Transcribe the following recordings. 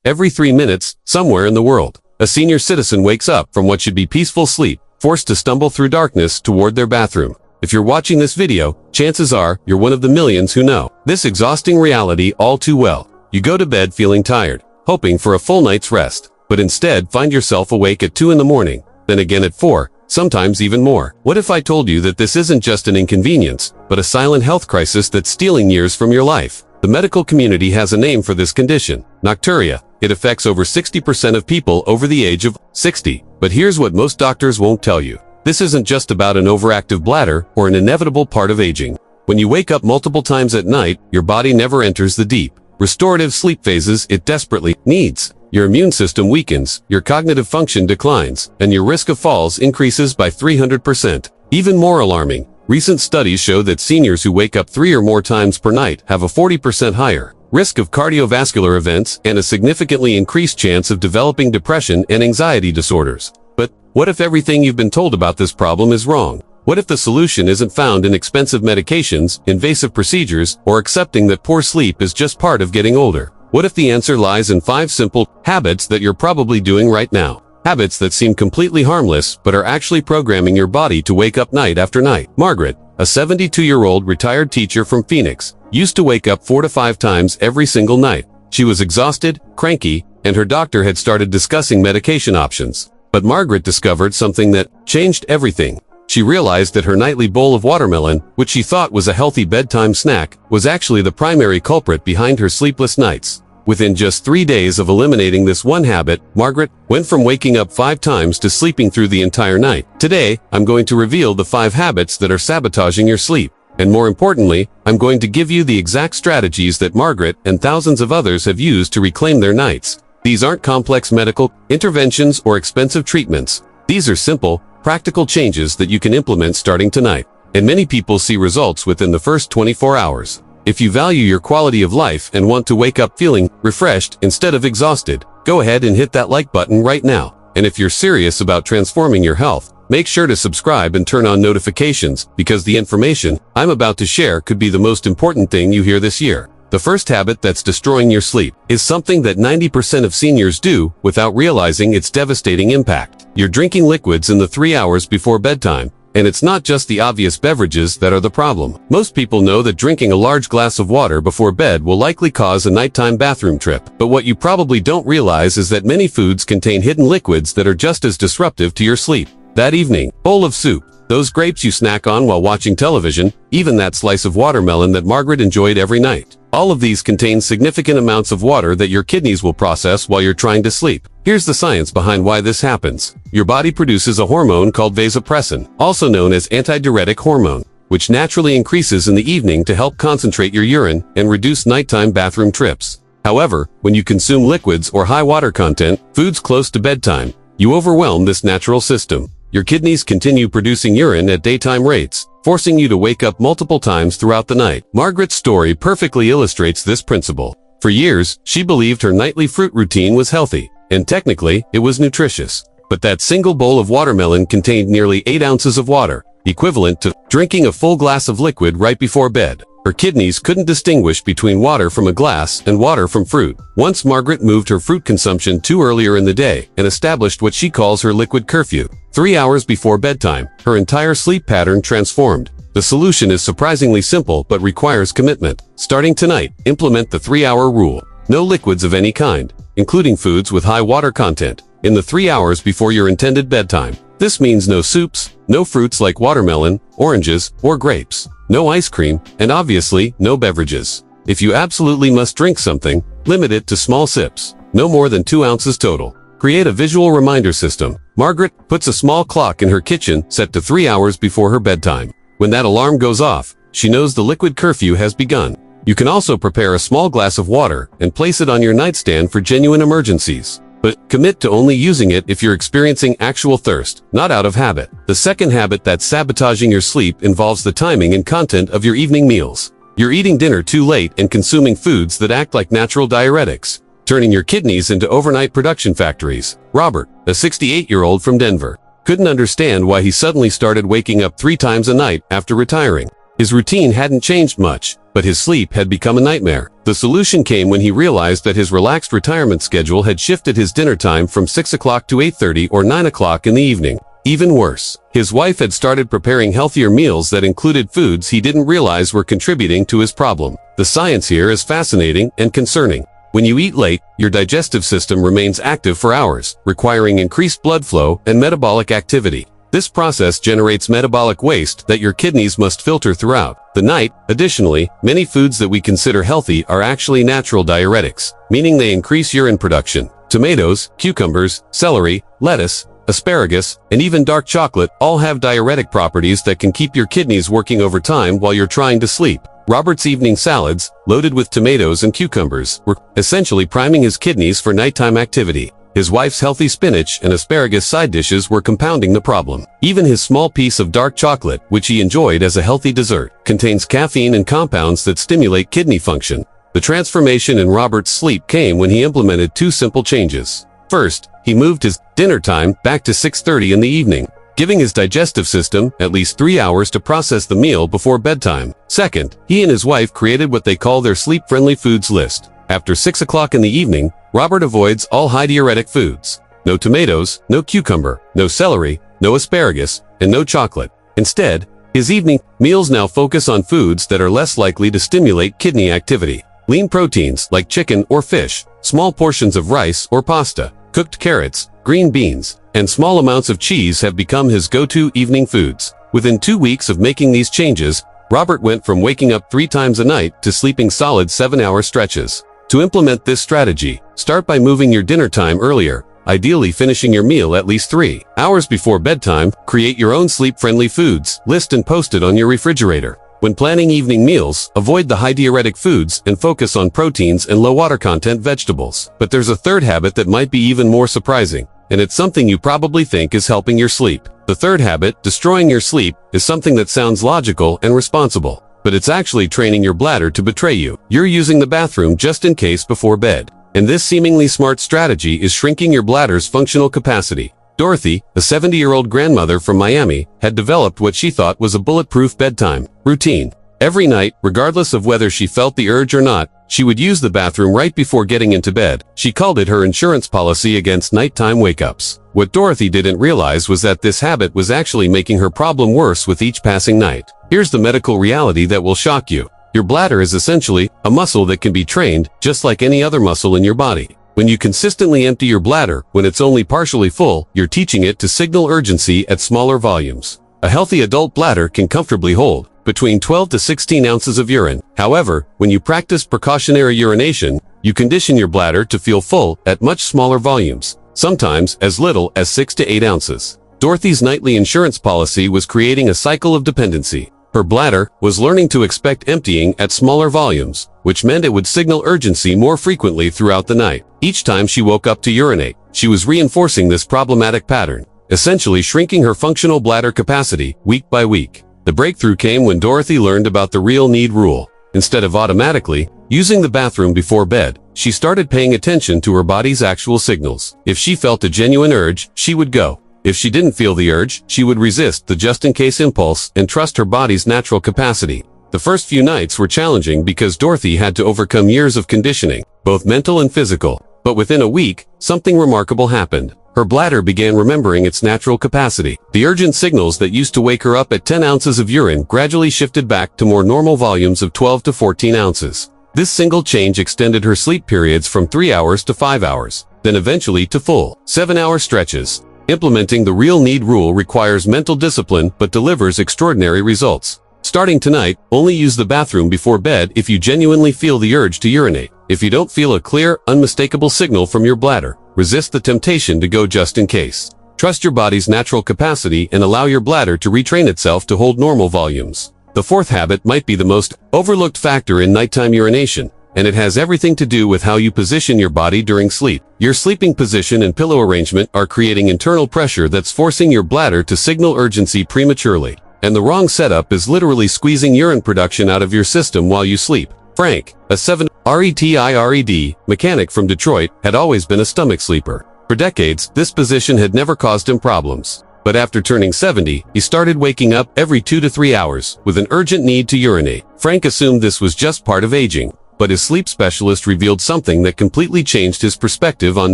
Every 3 minutes, somewhere in the world, a senior citizen wakes up from what should be peaceful sleep, forced to stumble through darkness toward their bathroom. If you're watching this video, chances are you're one of the millions who know this exhausting reality all too well. You go to bed feeling tired, hoping for a full night's rest, but instead find yourself awake at 2 in the morning, then again at 4, sometimes even more. What if I told you that this isn't just an inconvenience, but a silent health crisis that's stealing years from your life? The medical community has a name for this condition: Nocturia. It affects over 60% of people over the age of 60. But here's what most doctors won't tell you. This isn't just about an overactive bladder or an inevitable part of aging. When you wake up multiple times at night, your body never enters the deep, restorative sleep phases it desperately needs. Your immune system weakens, your cognitive function declines, and your risk of falls increases by 300%. Even more alarming, recent studies show that seniors who wake up 3 or more times per night have a 40% higher risk of cardiovascular events and a significantly increased chance of developing depression and anxiety disorders. But what if everything you've been told about this problem is wrong? What if the solution isn't found in expensive medications, invasive procedures, or accepting that poor sleep is just part of getting older? What if the answer lies in 5 simple habits that you're probably doing right now? Habits that seem completely harmless but are actually programming your body to wake up night after night. Margaret, a 72-year-old retired teacher from Phoenix, used to wake up 4 to 5 times every single night. She was exhausted, cranky, and her doctor had started discussing medication options. But Margaret discovered something that changed everything. She realized that her nightly bowl of watermelon, which she thought was a healthy bedtime snack, was actually the primary culprit behind her sleepless nights. Within just 3 days of eliminating this one habit, Margaret went from waking up 5 times to sleeping through the entire night. Today, I'm going to reveal the 5 habits that are sabotaging your sleep. And more importantly, I'm going to give you the exact strategies that Margaret and thousands of others have used to reclaim their nights. These aren't complex medical interventions or expensive treatments. These are simple, practical changes that you can implement starting tonight. And many people see results within the first 24 hours. If you value your quality of life and want to wake up feeling refreshed instead of exhausted, go ahead and hit that like button right now. And if you're serious about transforming your health, make sure to subscribe and turn on notifications, because the information I'm about to share could be the most important thing you hear this year. The first habit that's destroying your sleep is something that 90% of seniors do without realizing its devastating impact. You're drinking liquids in the 3 hours before bedtime, and it's not just the obvious beverages that are the problem. Most people know that drinking a large glass of water before bed will likely cause a nighttime bathroom trip. But what you probably don't realize is that many foods contain hidden liquids that are just as disruptive to your sleep. That evening, bowl of soup, those grapes you snack on while watching television, even that slice of watermelon that Margaret enjoyed every night. All of these contain significant amounts of water that your kidneys will process while you're trying to sleep. Here's the science behind why this happens. Your body produces a hormone called vasopressin, also known as antidiuretic hormone, which naturally increases in the evening to help concentrate your urine and reduce nighttime bathroom trips. However, when you consume liquids or high water content, foods close to bedtime, you overwhelm this natural system. Your kidneys continue producing urine at daytime rates, forcing you to wake up multiple times throughout the night. Margaret's story perfectly illustrates this principle. For years, she believed her nightly fruit routine was healthy, and technically, it was nutritious. But that single bowl of watermelon contained nearly 8 ounces of water, equivalent to drinking a full glass of liquid right before bed. Her kidneys couldn't distinguish between water from a glass and water from fruit. Once Margaret moved her fruit consumption to earlier in the day and established what she calls her liquid curfew, 3 hours before bedtime, her entire sleep pattern transformed. The solution is surprisingly simple but requires commitment. Starting tonight, implement the 3-hour rule. No liquids of any kind, including foods with high water content, in the 3 hours before your intended bedtime. This means no soups, no fruits like watermelon, oranges, or grapes, no ice cream, and obviously, no beverages. If you absolutely must drink something, limit it to small sips, no more than 2 ounces total. Create a visual reminder system. Margaret puts a small clock in her kitchen set to 3 hours before her bedtime. When that alarm goes off, she knows the liquid curfew has begun. You can also prepare a small glass of water and place it on your nightstand for genuine emergencies. But commit to only using it if you're experiencing actual thirst, not out of habit. The second habit that's sabotaging your sleep involves the timing and content of your evening meals. You're eating dinner too late and consuming foods that act like natural diuretics, turning your kidneys into overnight production factories. Robert, a 68-year-old from Denver, couldn't understand why he suddenly started waking up 3 times a night after retiring. His routine hadn't changed much, but his sleep had become a nightmare. The solution came when he realized that his relaxed retirement schedule had shifted his dinner time from 6 o'clock to 8:30 or 9 o'clock in the evening. Even worse, his wife had started preparing healthier meals that included foods he didn't realize were contributing to his problem. The science here is fascinating and concerning. When you eat late, your digestive system remains active for hours, requiring increased blood flow and metabolic activity. This process generates metabolic waste that your kidneys must filter throughout the night. Additionally, many foods that we consider healthy are actually natural diuretics, meaning they increase urine production. Tomatoes, cucumbers, celery, lettuce, asparagus, and even dark chocolate all have diuretic properties that can keep your kidneys working overtime while you're trying to sleep. Robert's evening salads, loaded with tomatoes and cucumbers, were essentially priming his kidneys for nighttime activity. His wife's healthy spinach and asparagus side dishes were compounding the problem. Even his small piece of dark chocolate, which he enjoyed as a healthy dessert, contains caffeine and compounds that stimulate kidney function. The transformation in Robert's sleep came when he implemented two simple changes. First, he moved his dinner time back to 6:30 in the evening, giving his digestive system at least 3 hours to process the meal before bedtime. Second, he and his wife created what they call their sleep-friendly foods list. After 6 o'clock in the evening, Robert avoids all high diuretic foods. No tomatoes, no cucumber, no celery, no asparagus, and no chocolate. Instead, his evening meals now focus on foods that are less likely to stimulate kidney activity. Lean proteins like chicken or fish, small portions of rice or pasta, cooked carrots, green beans, and small amounts of cheese have become his go-to evening foods. Within 2 weeks of making these changes, Robert went from waking up 3 times a night to sleeping solid 7-hour stretches. To implement this strategy, start by moving your dinner time earlier, ideally finishing your meal at least 3 hours before bedtime. Create your own sleep-friendly foods list and post it on your refrigerator. When planning evening meals, avoid the high diuretic foods and focus on proteins and low water content vegetables. But there's a third habit that might be even more surprising, and it's something you probably think is helping your sleep. The third habit, destroying your sleep, is something that sounds logical and responsible, but it's actually training your bladder to betray you. You're using the bathroom just in case before bed, and this seemingly smart strategy is shrinking your bladder's functional capacity. Dorothy, a 70-year-old grandmother from Miami, had developed what she thought was a bulletproof bedtime routine. Every night, regardless of whether she felt the urge or not, she would use the bathroom right before getting into bed. She called it her insurance policy against nighttime wake-ups. What Dorothy didn't realize was that this habit was actually making her problem worse with each passing night. Here's the medical reality that will shock you. Your bladder is essentially a muscle that can be trained, just like any other muscle in your body. When you consistently empty your bladder when it's only partially full, you're teaching it to signal urgency at smaller volumes. A healthy adult bladder can comfortably hold between 12 to 16 ounces of urine. However, when you practice precautionary urination, you condition your bladder to feel full at much smaller volumes, sometimes as little as 6 to 8 ounces. Dorothy's nightly insurance policy was creating a cycle of dependency. Her bladder was learning to expect emptying at smaller volumes, which meant it would signal urgency more frequently throughout the night. Each time she woke up to urinate, she was reinforcing this problematic pattern, essentially shrinking her functional bladder capacity week by week. The breakthrough came when Dorothy learned about the real need rule. Instead of automatically using the bathroom before bed, she started paying attention to her body's actual signals. If she felt a genuine urge, she would go. If she didn't feel the urge, she would resist the just-in-case impulse and trust her body's natural capacity. The first few nights were challenging because Dorothy had to overcome years of conditioning, both mental and physical. But within a week, something remarkable happened. Her bladder began remembering its natural capacity. The urgent signals that used to wake her up at 10 ounces of urine gradually shifted back to more normal volumes of 12 to 14 ounces. This single change extended her sleep periods from 3 hours to 5 hours, then eventually to full 7-hour stretches. Implementing the real need rule requires mental discipline but delivers extraordinary results. Starting tonight, only use the bathroom before bed if you genuinely feel the urge to urinate. If you don't feel a clear, unmistakable signal from your bladder, resist the temptation to go just in case. Trust your body's natural capacity and allow your bladder to retrain itself to hold normal volumes. The fourth habit might be the most overlooked factor in nighttime urination, and it has everything to do with how you position your body during sleep. Your sleeping position and pillow arrangement are creating internal pressure that's forcing your bladder to signal urgency prematurely. And the wrong setup is literally squeezing urine production out of your system while you sleep. Frank, a 7-RETIRED mechanic from Detroit, had always been a stomach sleeper. For decades, this position had never caused him problems. But after turning 70, he started waking up every 2 to 3 hours with an urgent need to urinate. Frank assumed this was just part of aging, but his sleep specialist revealed something that completely changed his perspective on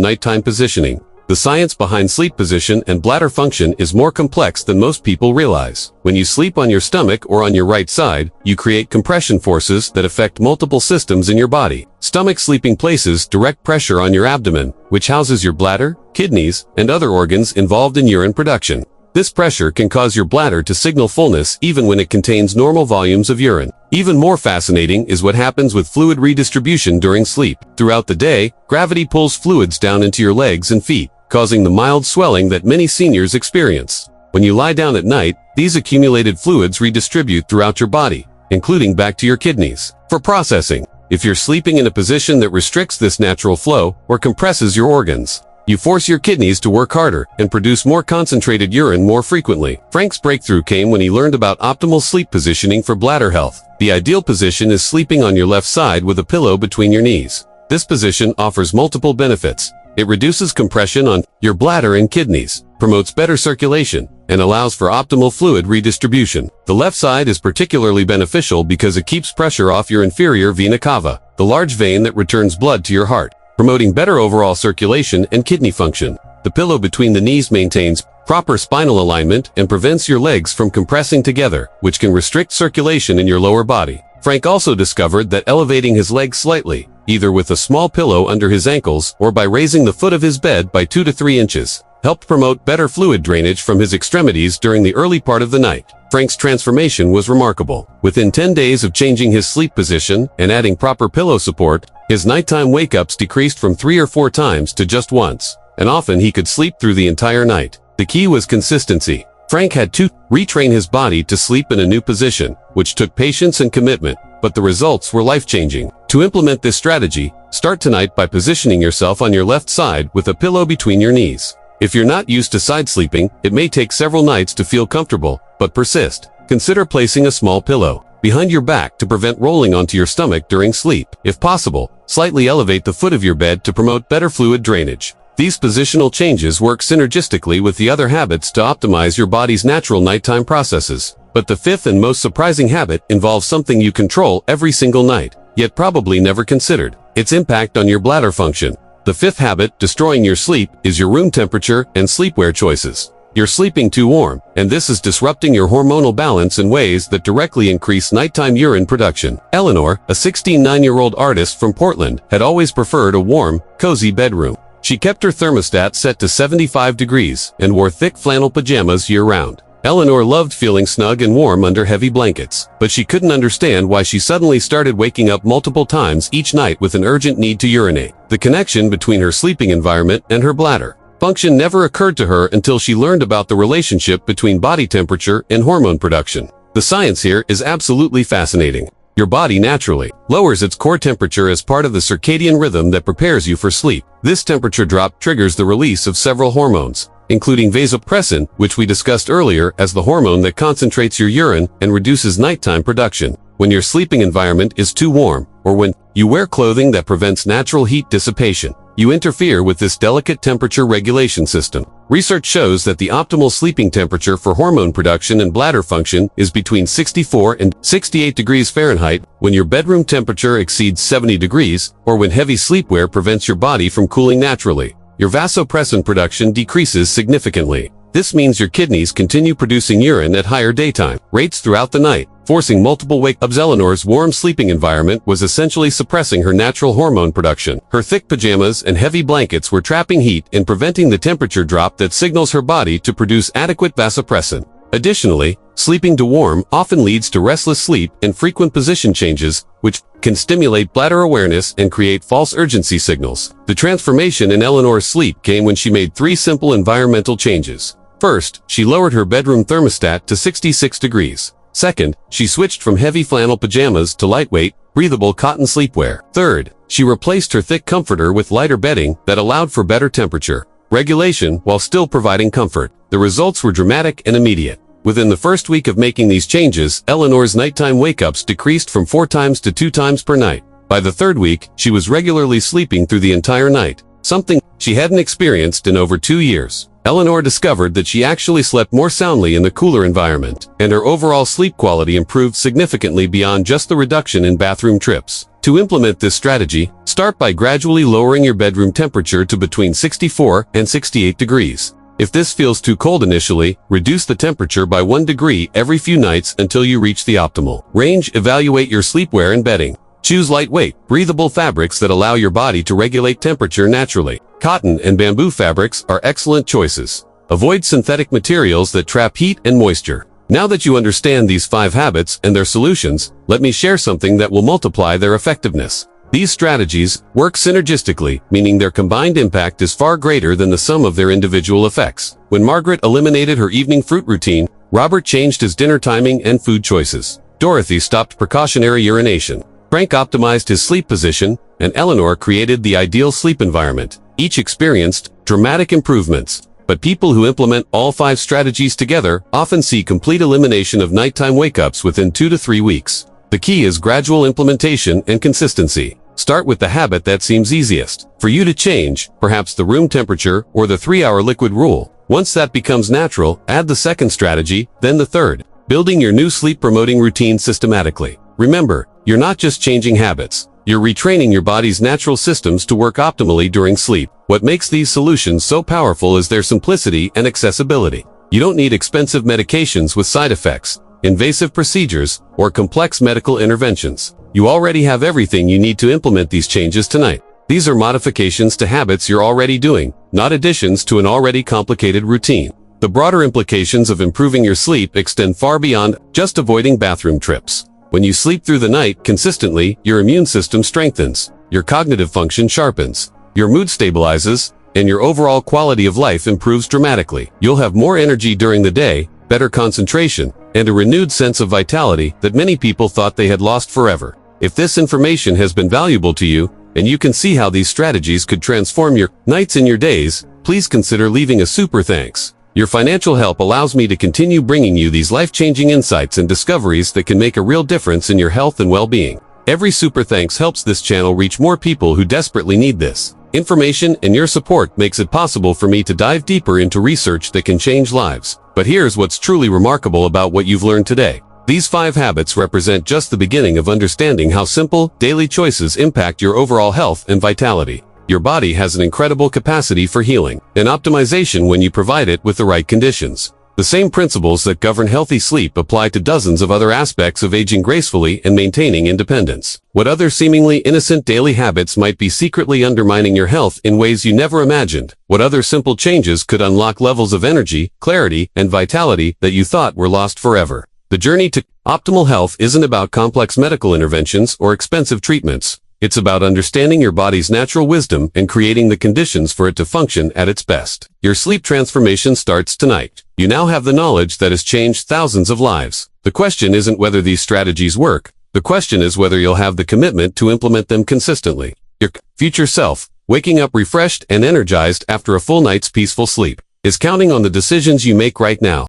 nighttime positioning. The science behind sleep position and bladder function is more complex than most people realize. When you sleep on your stomach or on your right side, you create compression forces that affect multiple systems in your body. Stomach sleeping places direct pressure on your abdomen, which houses your bladder, kidneys, and other organs involved in urine production. This pressure can cause your bladder to signal fullness even when it contains normal volumes of urine. Even more fascinating is what happens with fluid redistribution during sleep. Throughout the day, gravity pulls fluids down into your legs and feet, causing the mild swelling that many seniors experience. When you lie down at night, these accumulated fluids redistribute throughout your body, including back to your kidneys, for processing. If you're sleeping in a position that restricts this natural flow or compresses your organs, you force your kidneys to work harder and produce more concentrated urine more frequently. Frank's breakthrough came when he learned about optimal sleep positioning for bladder health. The ideal position is sleeping on your left side with a pillow between your knees. This position offers multiple benefits. It reduces compression on your bladder and kidneys, promotes better circulation, and allows for optimal fluid redistribution. The left side is particularly beneficial because it keeps pressure off your inferior vena cava, the large vein that returns blood to your heart, promoting better overall circulation and kidney function. The pillow between the knees maintains proper spinal alignment and prevents your legs from compressing together, which can restrict circulation in your lower body. Frank also discovered that elevating his legs slightly, either with a small pillow under his ankles or by raising the foot of his bed by 2 to 3 inches, helped promote better fluid drainage from his extremities during the early part of the night. Frank's transformation was remarkable. Within 10 days of changing his sleep position and adding proper pillow support, his nighttime wake-ups decreased from 3 or 4 times to just once, and often he could sleep through the entire night. The key was consistency. Frank had to retrain his body to sleep in a new position, which took patience and commitment, but the results were life-changing. To implement this strategy, start tonight by positioning yourself on your left side with a pillow between your knees. If you're not used to side sleeping, it may take several nights to feel comfortable, but persist. Consider placing a small pillow behind your back to prevent rolling onto your stomach during sleep. If possible, slightly elevate the foot of your bed to promote better fluid drainage. These positional changes work synergistically with the other habits to optimize your body's natural nighttime processes. But the fifth and most surprising habit involves something you control every single night, yet probably never considered: its impact on your bladder function. The fifth habit destroying your sleep is your room temperature and sleepwear choices. You're sleeping too warm, and this is disrupting your hormonal balance in ways that directly increase nighttime urine production. Eleanor, a 69-year-old artist from Portland, had always preferred a warm, cozy bedroom. She kept her thermostat set to 75 degrees and wore thick flannel pajamas year-round. Eleanor loved feeling snug and warm under heavy blankets, but she couldn't understand why she suddenly started waking up multiple times each night with an urgent need to urinate. The connection between her sleeping environment and her bladder function never occurred to her until she learned about the relationship between body temperature and hormone production. The science here is absolutely fascinating. Your body naturally lowers its core temperature as part of the circadian rhythm that prepares you for sleep. This temperature drop triggers the release of several hormones, including vasopressin, which we discussed earlier as the hormone that concentrates your urine and reduces nighttime production. When your sleeping environment is too warm, or when you wear clothing that prevents natural heat dissipation, you interfere with this delicate temperature regulation system. Research shows that the optimal sleeping temperature for hormone production and bladder function is between 64 and 68 degrees Fahrenheit when your bedroom temperature exceeds 70 degrees, or when heavy sleepwear prevents your body from cooling naturally. Your vasopressin production decreases significantly. This means your kidneys continue producing urine at higher daytime rates throughout the night, forcing multiple wake-ups. Eleanor's warm sleeping environment was essentially suppressing her natural hormone production. Her thick pajamas and heavy blankets were trapping heat and preventing the temperature drop that signals her body to produce adequate vasopressin. Additionally, sleeping too warm often leads to restless sleep and frequent position changes, which can stimulate bladder awareness and create false urgency signals. The transformation in Eleanor's sleep came when she made 3 simple environmental changes. First, she lowered her bedroom thermostat to 66 degrees. Second, she switched from heavy flannel pajamas to lightweight, breathable cotton sleepwear. Third, she replaced her thick comforter with lighter bedding that allowed for better temperature regulation while still providing comfort. The results were dramatic and immediate. Within the first week of making these changes, Eleanor's nighttime wake-ups decreased from 4 times to 2 times per night. By the 3rd week, she was regularly sleeping through the entire night, something she hadn't experienced in over 2 years. Eleanor discovered that she actually slept more soundly in the cooler environment, and her overall sleep quality improved significantly beyond just the reduction in bathroom trips. To implement this strategy, start by gradually lowering your bedroom temperature to between 64 and 68 degrees. If this feels too cold initially, reduce the temperature by 1 degree every few nights until you reach the optimal range. Evaluate your sleepwear and bedding. Choose lightweight, breathable fabrics that allow your body to regulate temperature naturally. Cotton and bamboo fabrics are excellent choices. Avoid synthetic materials that trap heat and moisture. Now that you understand these 5 habits and their solutions, let me share something that will multiply their effectiveness. These strategies work synergistically, meaning their combined impact is far greater than the sum of their individual effects. When Margaret eliminated her evening fruit routine, Robert changed his dinner timing and food choices. Dorothy stopped precautionary urination. Frank optimized his sleep position, and Eleanor created the ideal sleep environment. Each experienced dramatic improvements, but people who implement all 5 strategies together often see complete elimination of nighttime wake-ups within 2 to 3 weeks. The key is gradual implementation and consistency. Start with the habit that seems easiest for you to change, perhaps the room temperature or the 3-hour liquid rule. Once that becomes natural, add the second strategy, then the third. Building your new sleep-promoting routine systematically. Remember, you're not just changing habits. You're retraining your body's natural systems to work optimally during sleep. What makes these solutions so powerful is their simplicity and accessibility. You don't need expensive medications with side effects, invasive procedures, or complex medical interventions. You already have everything you need to implement these changes tonight. These are modifications to habits you're already doing, not additions to an already complicated routine. The broader implications of improving your sleep extend far beyond just avoiding bathroom trips. When you sleep through the night consistently, your immune system strengthens, your cognitive function sharpens, your mood stabilizes, and your overall quality of life improves dramatically. You'll have more energy during the day, better concentration, and a renewed sense of vitality that many people thought they had lost forever. If this information has been valuable to you, and you can see how these strategies could transform your nights and your days, please consider leaving a super thanks. Your financial help allows me to continue bringing you these life-changing insights and discoveries that can make a real difference in your health and well-being. Every super thanks helps this channel reach more people who desperately need this information, and your support makes it possible for me to dive deeper into research that can change lives. But here's what's truly remarkable about what you've learned today. These 5 habits represent just the beginning of understanding how simple, daily choices impact your overall health and vitality. Your body has an incredible capacity for healing and optimization when you provide it with the right conditions. The same principles that govern healthy sleep apply to dozens of other aspects of aging gracefully and maintaining independence. What other seemingly innocent daily habits might be secretly undermining your health in ways you never imagined? What other simple changes could unlock levels of energy, clarity, and vitality that you thought were lost forever? The journey to optimal health isn't about complex medical interventions or expensive treatments. It's about understanding your body's natural wisdom and creating the conditions for it to function at its best. Your sleep transformation starts tonight. You now have the knowledge that has changed thousands of lives. The question isn't whether these strategies work. The question is whether you'll have the commitment to implement them consistently. Your future self, waking up refreshed and energized after a full night's peaceful sleep, is counting on the decisions you make right now.